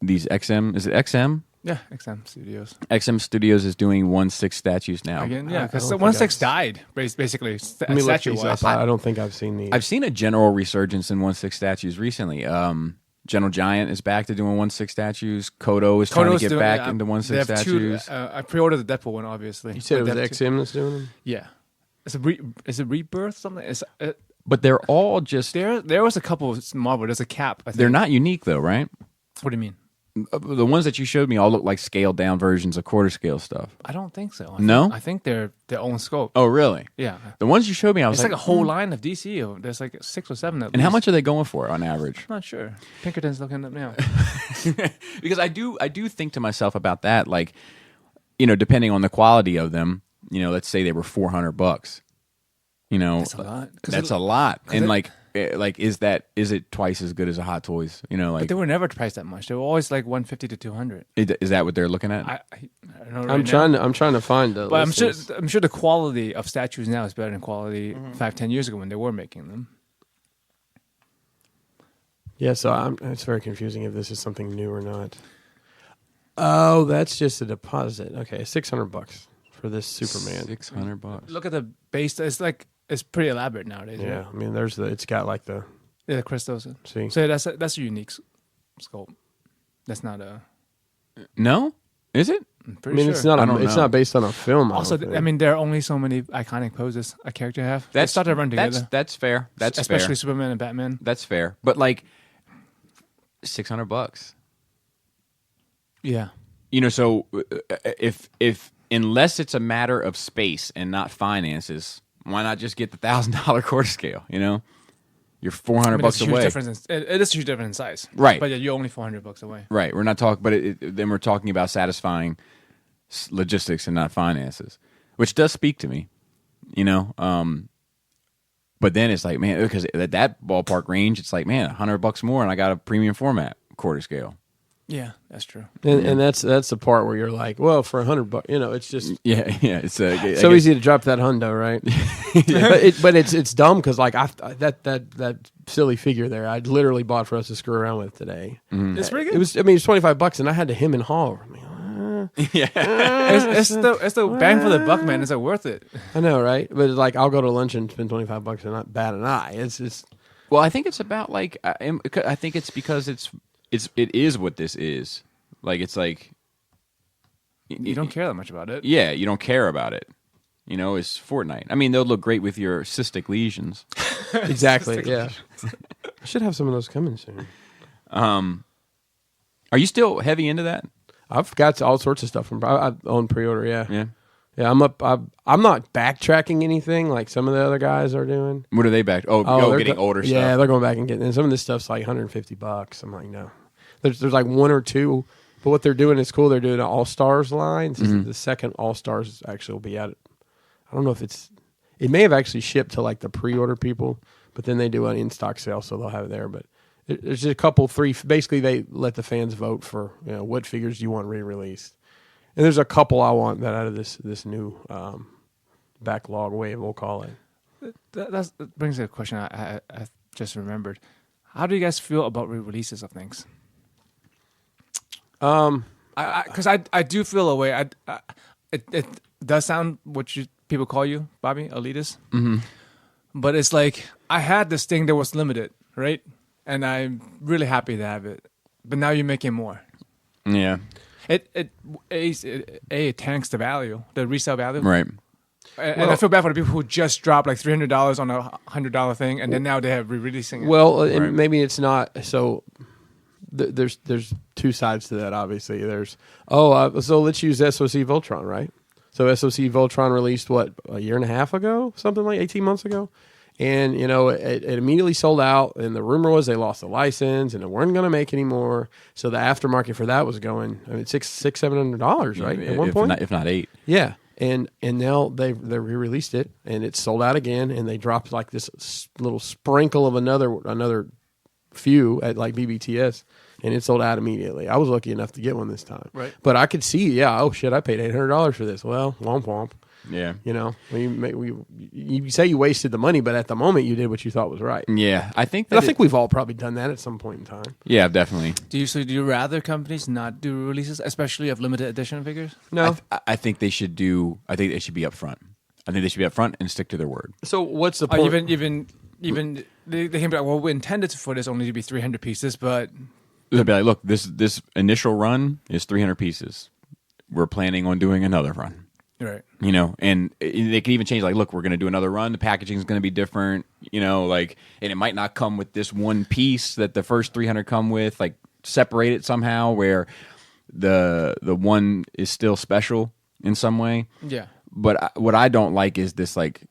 these XM. Is it XM? Yeah, XM Studios. XM Studios is doing 1/6 statues now. Again, yeah, because 1/6 died, basically. Let me look these up. I don't think I've seen these. I've seen a general resurgence in 1/6 statues recently. General Giant is back to doing 1/6 statues. Kodo is trying to get back into 1/6 statues. I pre-ordered the Deadpool one, obviously. You said it was XM that's doing them? Yeah. Is it Rebirth something? But they're all just... There was a couple of Marvel. There's a Cap, I think. They're not unique, though, right? What do you mean? The ones that you showed me all look like scaled down versions of quarter scale stuff. I don't think so. No? I think they're their own scope. Oh, really? Yeah. The ones you showed me, I was it's like a whole line of DC. There's like 6 or 7 at least. How much are they going for on average? I'm not sure. Pinkerton's looking up now. Because I do think to myself about that, like, depending on the quality of them, let's say they were $400. That's a lot. That's a lot. And is it twice as good as a Hot Toys? But they were never priced that much. They were always like $150 to $200. Is that what they're looking at? I don't know. I'm trying to find the. But I'm sure the quality of statues now is better than quality 5-10 years ago when they were making them. Yeah, so it's very confusing if this is something new or not. Oh, that's just a deposit. Okay, $600 for this Superman. $600. Look at the base. It's pretty elaborate nowadays. Yeah, right? I mean, it's got like the Yeah, crystals. See, So that's a unique sculpt. That's not a. No, is it? I'm I pretty mean, sure. it's not. I don't It's know. not based on a film. Also, don't think. I mean, there are only so many iconic poses a character have. They That's start to run together. That's fair. That's especially fair. Superman and Batman. That's fair. But like $600. Yeah. You know, so if unless it's a matter of space and not finances, why not just get the $1,000 quarter scale? You know, you're $400 it's a huge away. difference. It is a huge difference in size. Right. But yeah, you're only $400 away. Right. We're not talking, but then we're talking about satisfying logistics and not finances, which does speak to me. You know, but then it's like, man, because at that ballpark range, it's like, man, $100 more, and I got a premium format quarter scale. Yeah, that's true. and that's the part where you're like, well, for $100, you know, it's just Yeah, it's so easy to drop that hundo, right? but it's dumb because like that silly figure there, I literally bought for us to screw around with today. It's pretty good. It was, I mean, it's $25, and I had to hem and haw. I mean, It's the bang for the buck, man. Is it worth it? I know, right? But it's like I'll go to lunch and spend $25 and not bat an eye. It's Well, I think it's about like I think it's because it is what this is. Like it's like You don't care that much about it. Yeah, you don't care about it. You know, it's Fortnite. I mean, they'll look great with your cystic lesions. exactly, yeah. I should have some of those coming soon. Are you still heavy into that? I've got all sorts of stuff from. I own pre-order. Yeah, Yeah. yeah. I'm up. I'm not backtracking anything like some of the other guys are doing. What are they back? Oh, they're getting older stuff. Yeah, they're going back and getting. And some of this stuff's like $150. I'm like, no. There's like one or two, but what they're doing is cool. They're doing an All Stars line. This is the second All Stars actually will be out. I don't know if it's. It may have actually shipped to like the pre-order people, but then they do an in-stock sale, so they'll have it there. But there's just a couple, three. Basically, they let the fans vote for what figures you want re-released. And there's a couple I want that out of this new backlog wave, we'll call it. That brings a question I just remembered. How do you guys feel about re-releases of things? Because I do feel a way. It does sound what people call you, Bobby, elitist. Mm-hmm. But it's like I had this thing that was limited, right? And I'm really happy to have it. But now you're making more. Yeah. It tanks the value, the resale value. Right. And I feel bad for the people who just dropped like $300 on a $100 thing, and then now they have re-releasing it. Well, and maybe it's not. So there's two sides to that. Obviously, there's so let's use SOC Voltron, right? So SOC Voltron released what, a year and a half ago, something like 18 months ago, and it immediately sold out. And the rumor was they lost the license and they weren't going to make any more. So the aftermarket for that was going, I mean, $600-$700, right? At one point, if not $8. yeah. And now they re-released it, and it's sold out again. And they dropped like this little sprinkle of another few at like BBTS, and it sold out immediately. I was lucky enough to get one this time, right? But I could see, oh shit, I paid $800 for this. well, womp womp. Yeah. You say you wasted the money, but at the moment you did what you thought was right. Yeah, I think we've all probably done that at some point in time. Yeah, definitely. Do you rather companies not do releases, especially of limited edition figures? No, I think they should do. I think they should be upfront. I think they should be upfront and stick to their word. So what's the point? Even they can be like, well, we intended for this only to be 300 pieces, but They'll be like, look, this initial run is 300 pieces. We're planning on doing another run. right. And they can even change, like, look, we're going to do another run. The packaging is going to be different, and it might not come with this one piece that the first 300 come with, like, separate it somehow where the one is still special in some way. Yeah. But what I don't like is this, like,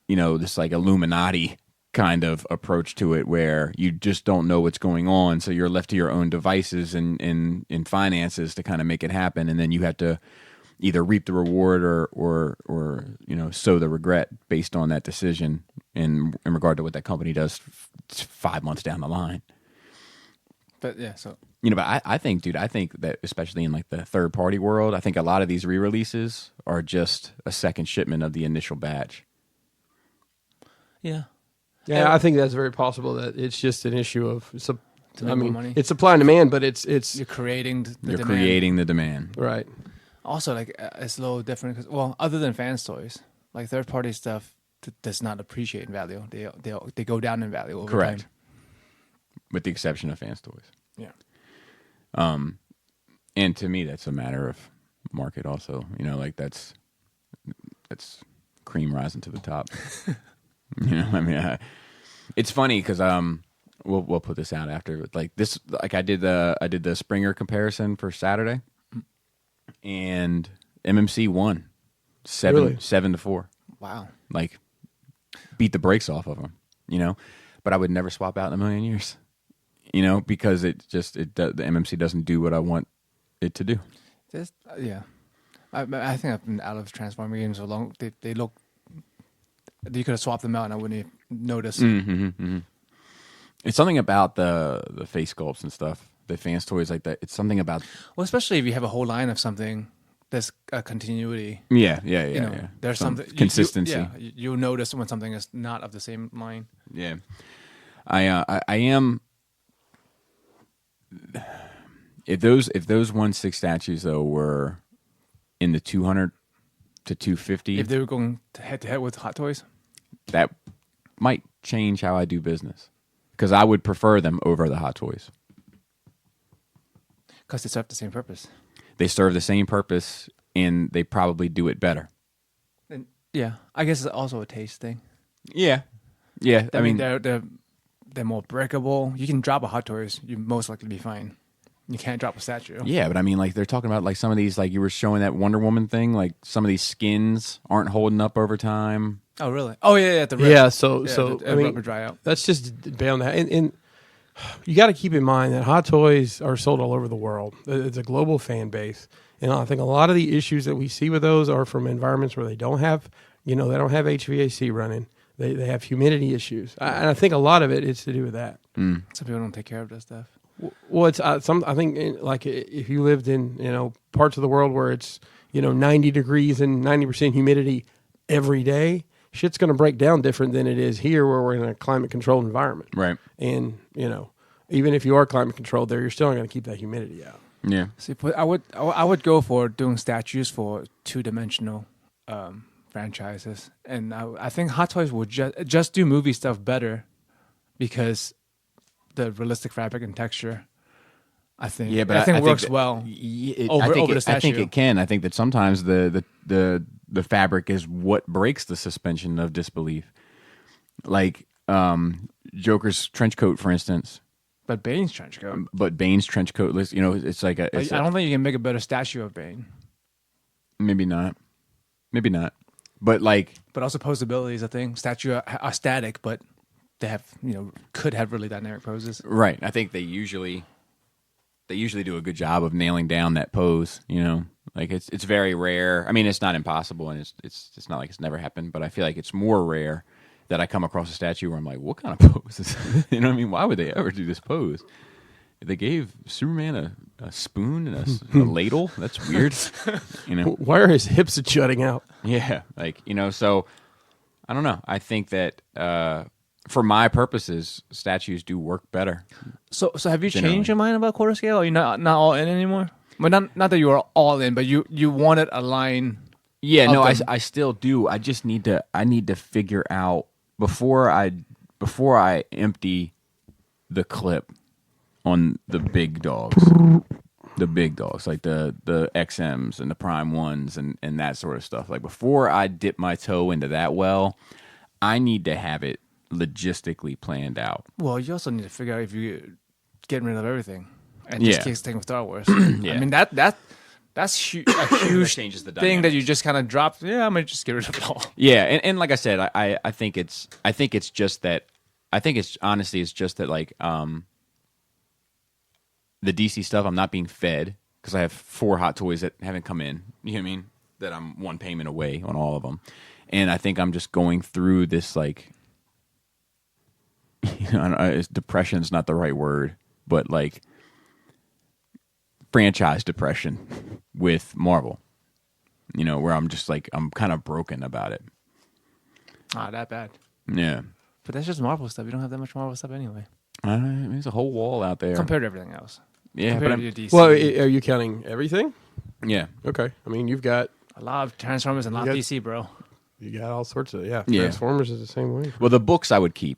this, like, Illuminati kind of approach to it where you just don't know what's going on. So you're left to your own devices and finances to kind of make it happen. And then you have to either reap the reward or sow the regret based on that decision in regard to what that company does 5 months down the line. But yeah, so But I think that especially in like the third party world, I think a lot of these re-releases are just a second shipment of the initial batch. yeah. Yeah, I think that's very possible that it's just an issue of. Money. It's supply and demand, but it's You're creating the You're demand. creating the demand. right. Also, like it's a little different. Well, other than fans' toys, like third party stuff does not appreciate in value. They go down in value over Correct. time. with the exception of Fans Toys. Yeah. And to me, that's a matter of market also. Like that's cream rising to the top. I mean, it's funny because we'll put this out after, but like this, like I did the Springer comparison for Saturday, and MMC won 7-4. Wow. Like beat the brakes off of them, But I would never swap out in a million years, because the MMC doesn't do what I want it to do. Yeah. I think I've been out of Transformer games so long. They look. You could have swapped them out, and I wouldn't have noticed. Mm-hmm, mm-hmm. It's something about the face sculpts and stuff, the Fans Toys like that. It's something about. Well, especially if you have a whole line of something, there's a continuity. Yeah. There's something consistency. You'll notice when something is not of the same line. Yeah, I am. If those 1/6 statues though were in the 200 to 250, if they were going head to head with Hot Toys, that might change how I do business because I would prefer them over the Hot Toys because they serve the same purpose. They serve the same purpose, and they probably do it better. And yeah, I guess it's also a taste thing. Yeah. I mean, they're more breakable. You can drop a Hot Toys, you most likely be fine. You can't drop a statue. Yeah, but I mean, like they're talking about like some of these, like you were showing that Wonder Woman thing, like some of these skins aren't holding up over time. Oh, really? Oh, yeah, the rip. Yeah, so I mean, rubber dry out. That's just beyond that. And you got to keep in mind that Hot Toys are sold all over the world. It's a global fan base, and I think a lot of the issues that we see with those are from environments where they don't have, they don't have HVAC running. They have humidity issues, and I think a lot of it is to do with that. Some people don't take care of that stuff. Well, it's I think like if you lived in parts of the world where it's 90 degrees and 90% humidity every day, shit's going to break down different than it is here where we're in a climate controlled environment. Right. And even if you are climate controlled there, you're still not going to keep that humidity out. Yeah. See, I would go for doing statues for 2-dimensional franchises, and I think Hot Toys would just do movie stuff better because the realistic fabric and texture. I think works well. Over the statue. I think it can. I think that sometimes the fabric is what breaks the suspension of disbelief. Like Joker's trench coat, for instance. But Bane's trench coat. It's like I don't think you can make a better statue of Bane. Maybe not. But also posability is a thing. Statue are static, but they have could have really dynamic poses. Right. I think they usually do a good job of nailing down that pose. Like it's very rare. I mean, it's not impossible, and it's not like it's never happened. But I feel like it's more rare that I come across a statue where I'm like, what kind of pose is this? You know what I mean? Why would they ever do this pose? They gave Superman a spoon and a ladle. That's weird. Why are his hips jutting out? Yeah, so I don't know. I think that for my purposes, statues do work better. So have you changed your mind about quarter scale? Are you not all in anymore? Well, not that you are all in, but you wanted a line. Yeah, no, I still do. I just need to figure out before I empty the clip on the big dogs. The big dogs, like the XMs and the Prime 1s and that sort of stuff. Like before I dip my toe into that well, I need to have it logistically planned out. Well, you also need to figure out if you're getting rid of everything and just keep sticking with Star Wars. Yeah. I mean that's a huge changes the thing that you just kind of dropped. Yeah, I'm gonna just get rid of it all. Yeah, and like I said, I think it's just that. I think it's just that like the DC stuff, I'm not being fed because I have 4 Hot Toys that haven't come in. You know what I mean? That I'm one payment away on all of them. And I think I'm just going through this, like, depression's not the right word, but like franchise depression with Marvel. Where I'm just like, I'm kind of broken about it. That bad. Yeah. But that's just Marvel stuff. You don't have that much Marvel stuff anyway. There's a whole wall out there. Compared to everything else. Yeah, Compared but to your DC. Well, are you counting everything? Yeah. Okay. I mean, you've got a lot of Transformers and a lot of DC, bro. You got all sorts of Transformers is the same way. Well, the books I would keep.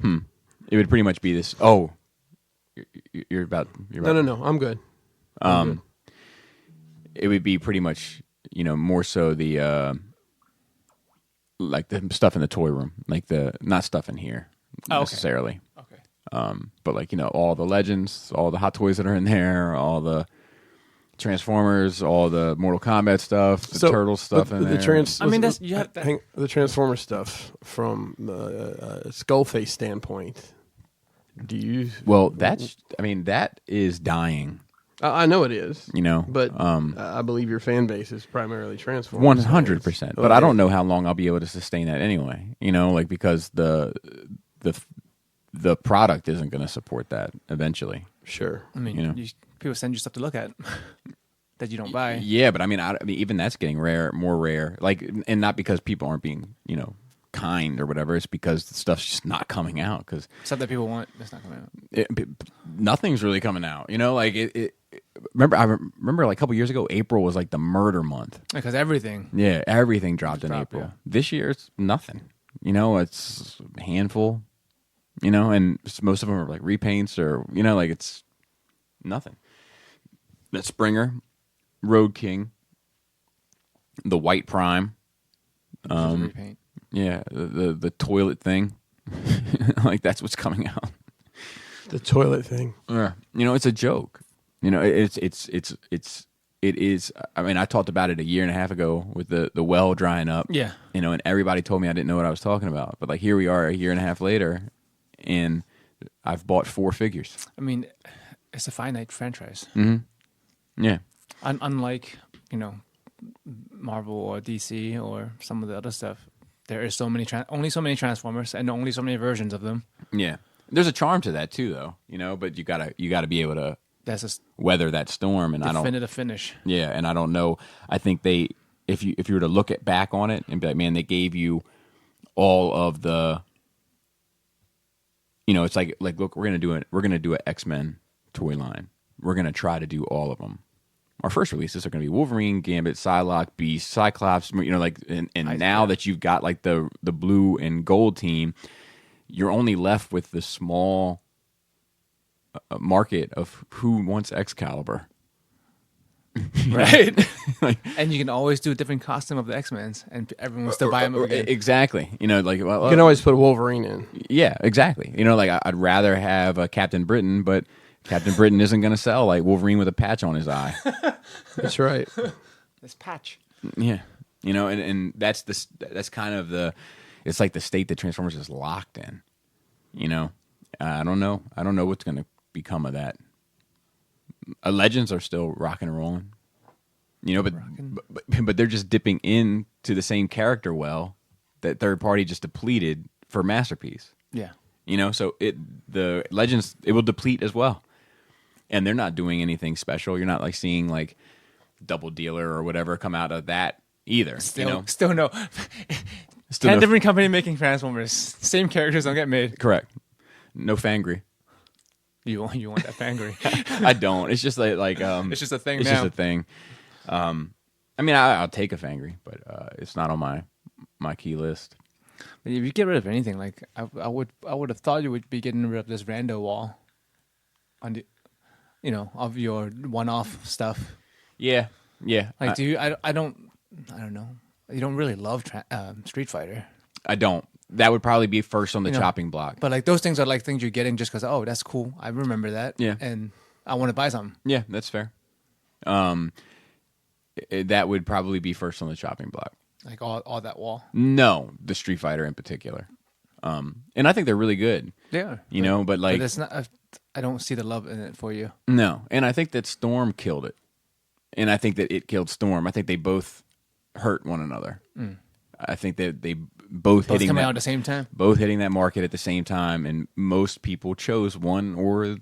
It would pretty much be this. Oh, you're about. No. I'm good. It would be pretty much, more so the like the stuff in the toy room, like the not stuff in here necessarily. Okay. But like all the Legends, all the Hot Toys that are in there, all the Transformers, all the Mortal Kombat stuff, the Turtle stuff in there. The Transformer stuff from the Skullface standpoint. Do you? Well, that is dying. I know it is. But I believe your fan base is primarily Transformers. 100%. But I don't know how long I'll be able to sustain that anyway. Because the product isn't going to support that eventually. Sure. I mean, people send you stuff to look at that you don't buy. Yeah, but I mean, even that's getting more rare. Like, and not because people aren't being, kind or whatever. It's because the stuff's just not coming out. Cause stuff that people want, it's not coming out. Nothing's really coming out. Like I remember like a couple years ago, April was like the murder month. Because everything. Yeah, everything dropped in April. Yeah. This year, it's nothing. It's a handful. And most of them are like repaints or like it's nothing. That Springer, Road King, the White Prime, repaint. Yeah, the toilet thing, like that's what's coming out. The toilet thing. Yeah, it's a joke. It is. I mean, I talked about it a year and a half ago with the well drying up. Yeah, and everybody told me I didn't know what I was talking about. But like here we are a year and a half later, and I've bought 4 figures. I mean, it's a finite franchise. Mm-hmm. Yeah. Unlike Marvel or DC or some of the other stuff, there is only so many Transformers and only so many versions of them. Yeah, there's a charm to that too, though. But you gotta be able to weather that storm. And definitive finish. Yeah, and I don't know. I think if you were to look back on it and be like, man, they gave you all of the. It's like look, we're gonna do an X-Men toy line. We're gonna try to do all of them. Our first releases are going to be Wolverine, Gambit, Psylocke, Beast, Cyclops. And now that you've got like the blue and gold team, you're only left with the small market of who wants Excalibur, right? And you can always do a different costume of the X-Men's, and everyone will still buy them again. Exactly. You can always put Wolverine in. Yeah, exactly. I'd rather have a Captain Britain, but Captain Britain isn't going to sell like Wolverine with a patch on his eye. That's right. This patch. Yeah. And that's kind of it's like the state that Transformers is locked in. I don't know. I don't know what's going to become of that. Legends are still rocking and rolling. But they're just dipping into the same character well that third party just depleted for Masterpiece. Yeah. So the Legends, it will deplete as well. And they're not doing anything special. You're not like seeing like Double Dealer or whatever come out of that either. Still no. 10 different company making Transformers. Same characters don't get made. Correct. No Fangry. You want that Fangry? I don't. It's just like it's just a thing. It's now. just a thing. I mean, I'll take a Fangry, but it's not on my key list. But if you get rid of anything, like I would have thought you would be getting rid of this rando wall on the, of your one-off stuff. Yeah. Like, I don't know. You don't really love Street Fighter. I don't. That would probably be first on the chopping block. But like those things are like things you're getting just because, oh, that's cool. I remember that. Yeah. And I want to buy something. Yeah, that's fair. That would probably be first on the chopping block. Like all that wall. No, the Street Fighter in particular. And I think they're really good. Yeah. But like, but it's not. I don't see the love in it for you. No, and I think that Storm killed it, and I think that it killed Storm. I think they both hurt one another. I think that they both hitting coming out at the same time. Both hitting that market at the same time, and most people chose one or.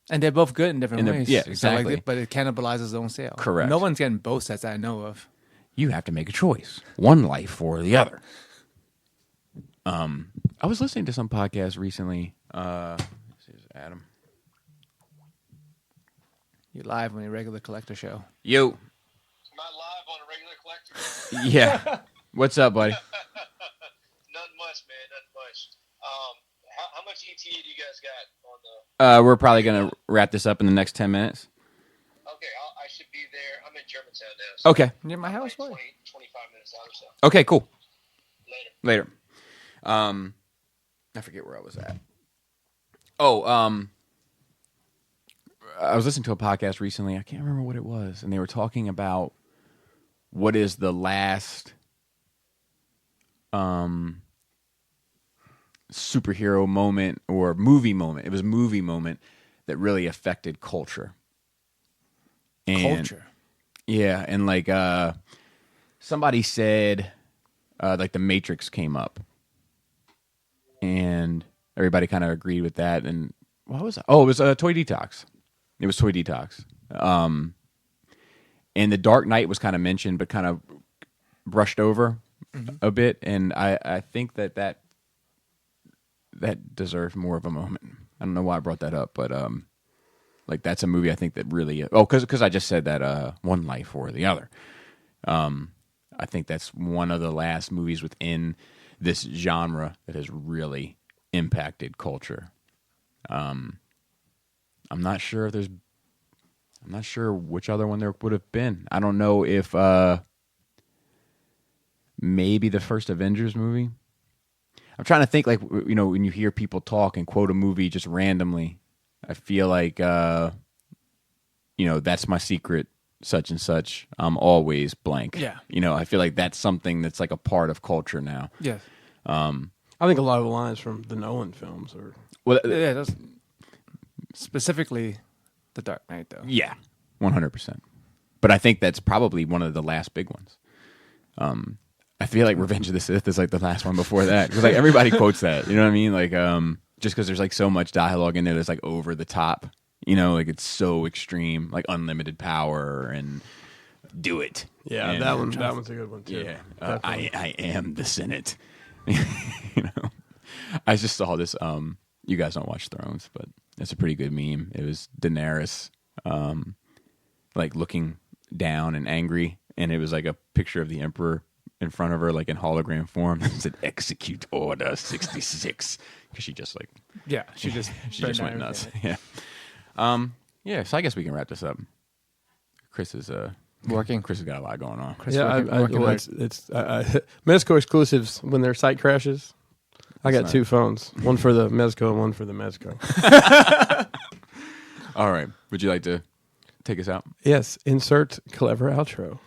And they're both good in different ways. Yeah, exactly. So but it cannibalizes their own sale. Correct. No one's getting both sets that I know of. You have to make a choice. One life or the other. I was listening to some podcast recently. This is Adam. You're live on your regular collector show. Yo. Not live on a regular collector. Yeah. What's up, buddy? Nothing much, man. Nothing much. much ETA do you guys got on the? We're probably gonna wrap this up in the next 10 minutes. Okay, I should be there. I'm in Germantown now. So Okay. Near my house, like what? 25 minutes out or so. Okay. Cool. Later. I forget where I was at. Oh, I was listening to a podcast recently. I can't remember what it was, and they were talking about what is the last superhero moment or movie moment. It was a movie moment that really affected culture. And, Culture. yeah, and like somebody said, like The Matrix came up, and everybody kind of agreed with that. And what was that? Oh, it was Toy Detox. It was Toy Detox. And The Dark Knight was kind of mentioned, but kind of brushed over a bit. And I think that deserves more of a moment. I don't know why I brought that up, but like that's a movie I think that really because I just said that one life or the other. I think that's one of the last movies within this genre that has really impacted culture. I'm not sure which other one there would have been. I don't know if maybe the first Avengers movie. I'm trying to think, like, you know, when you hear people talk and quote a movie just randomly, I feel like, you know, that's my secret, such and such. I'm always blank. Yeah. You know, I feel like that's something that's like a part of culture now. Yes. I think a lot of the lines from the Nolan films are. Well, Yeah, that's specifically The Dark Knight, though. yeah, 100%. But I think that's probably one of the last big ones. I feel like Revenge of the Sith is like the last one before that because like everybody quotes that. You know what I mean? Like, just because there's like so much dialogue in there that's like over the top. You know, like it's so extreme, like unlimited power and do it. Yeah, And, that one's a good one too. Yeah, I am the Senate. You know, I just saw this. You guys don't watch Thrones, but it's a pretty good meme. It was Daenerys, like looking down and angry, and it was like a picture of the Emperor in front of her, like in hologram form. It said "Execute Order 66" because she just like Yeah, she just went nuts. Yeah. Yeah. So I guess we can wrap this up. Chris is Working. Chris has got a lot going on. Chris Yeah, working well, hard. it's Mezco exclusives when their site crashes. I got That's two phones, one for the Mezco and one for the Mezco. All right. Would you like to take us out? Yes, insert clever outro.